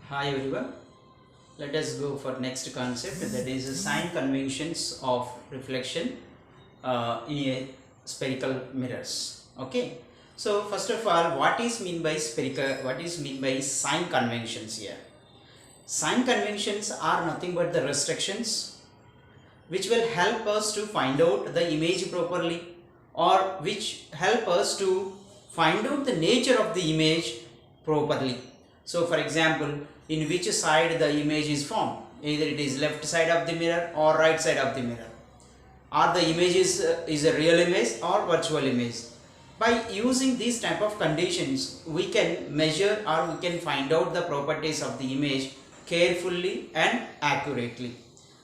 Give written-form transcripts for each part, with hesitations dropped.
Hi everyone, let us go for next concept, that is sign conventions of reflection in a spherical mirrors. Okay, so first of all, what is mean by sign conventions here? Sign conventions are nothing but the restrictions which will help us to find out the image properly, or which help us to find out the nature of the image properly. So for example, in which side the image is formed, either it is left side of the mirror or right side of the mirror, or the image is a real image or virtual image. By using these type of conditions, we can measure or we can find out the properties of the image carefully and accurately.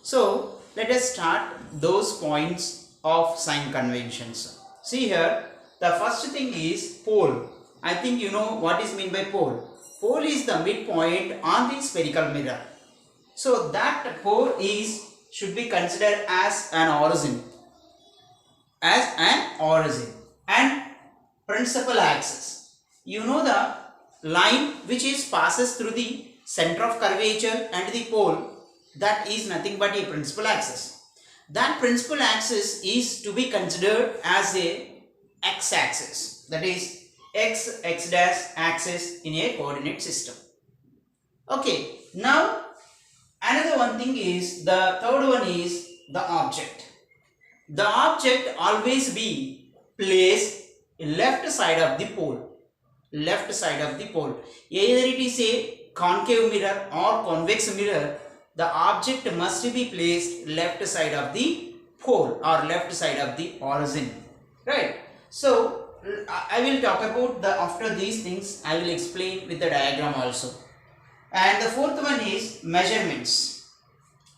So let us start those points of sign conventions. See here, the first thing is pole. I think you know what is meant by pole. Pole is the midpoint on the spherical mirror. So that pole should be considered as an origin, and principal axis. You know the line which is passes through the center of curvature and the pole, that is nothing but a principal axis. That principal axis is to be considered as a x-axis, that is x dash axis in a coordinate system. Okay, now another one thing is, the third one is the object. The object always be placed left side of the pole. Left side of the pole. Either it is a concave mirror or convex mirror, the object must be placed left side of the pole or left side of the origin. Right. So I will talk about the after these things. I will explain with the diagram also. And the fourth one is measurements.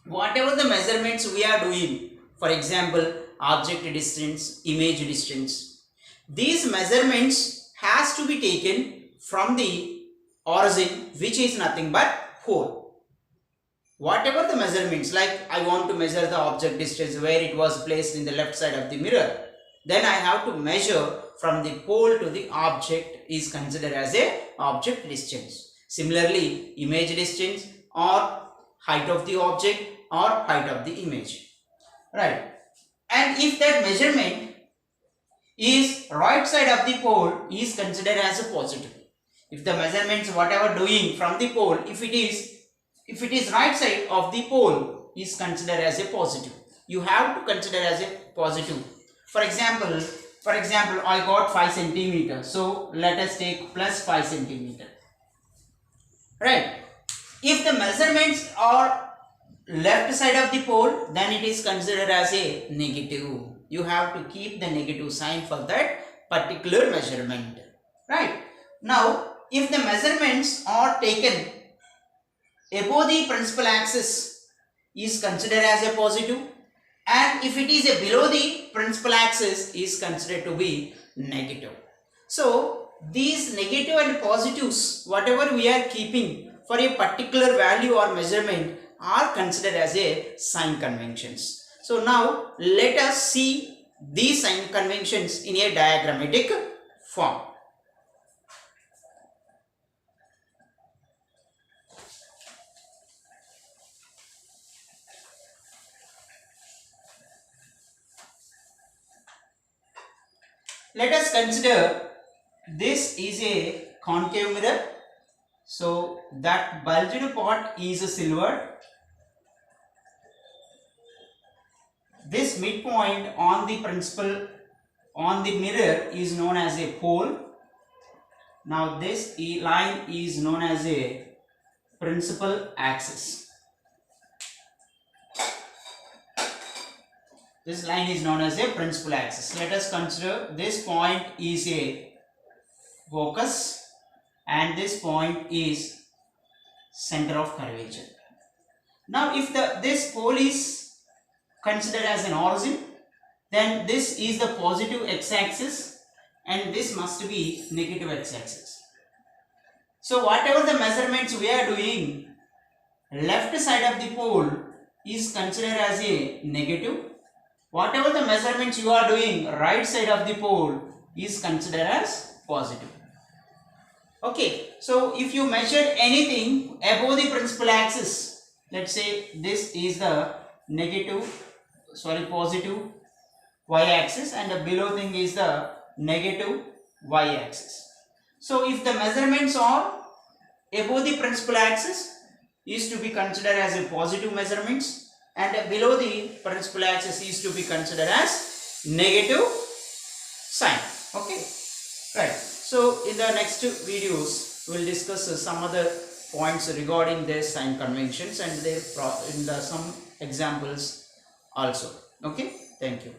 Whatever the measurements we are doing, for example, object distance, image distance, these measurements has to be taken from the origin, which is nothing but pole. Whatever the measurements, like I want to measure the object distance where it was placed in the left side of the mirror, then I have to measure from the pole to the object is considered as a object distance. Similarly, image distance or height of the object or height of the image. Right. And if that measurement is right side of the pole is considered as a positive. If the measurements whatever doing from the pole, if it is right side of the pole is considered as a positive. You have to consider as a positive. For example, I got 5 centimeter. So let us take plus 5 centimeter. Right. If the measurements are left side of the pole, then it is considered as a negative. You have to keep the negative sign for that particular measurement. Right. Now, if the measurements are taken above the principal axis is considered as a positive, and if it is a below the principal axis is considered to be negative. So these negative and positives, whatever we are keeping for a particular value or measurement, are considered as a sign conventions. So now let us see these sign conventions in a diagrammatic form. Let us consider this is a concave mirror. So that bulged part is a silver. This midpoint on the mirror is known as a pole. Now this line is known as a principal axis. This line is known as a principal axis. Let us consider this point is a focus and this point is center of curvature. Now if this pole is considered as an origin, then this is the positive x-axis and this must be negative x-axis. So whatever the measurements we are doing, left side of the pole is considered as a negative. Whatever the measurements you are doing, right side of the pole is considered as positive. Okay, so if you measured anything above the principal axis, let's say this is the positive y-axis, and the below thing is the negative y-axis. So if the measurements are above the principal axis is to be considered as a positive measurements, and below the principal axis is to be considered as negative sign. Okay, right. So in the next videos we will discuss some other points regarding their sign conventions and their some examples also. Okay, thank you.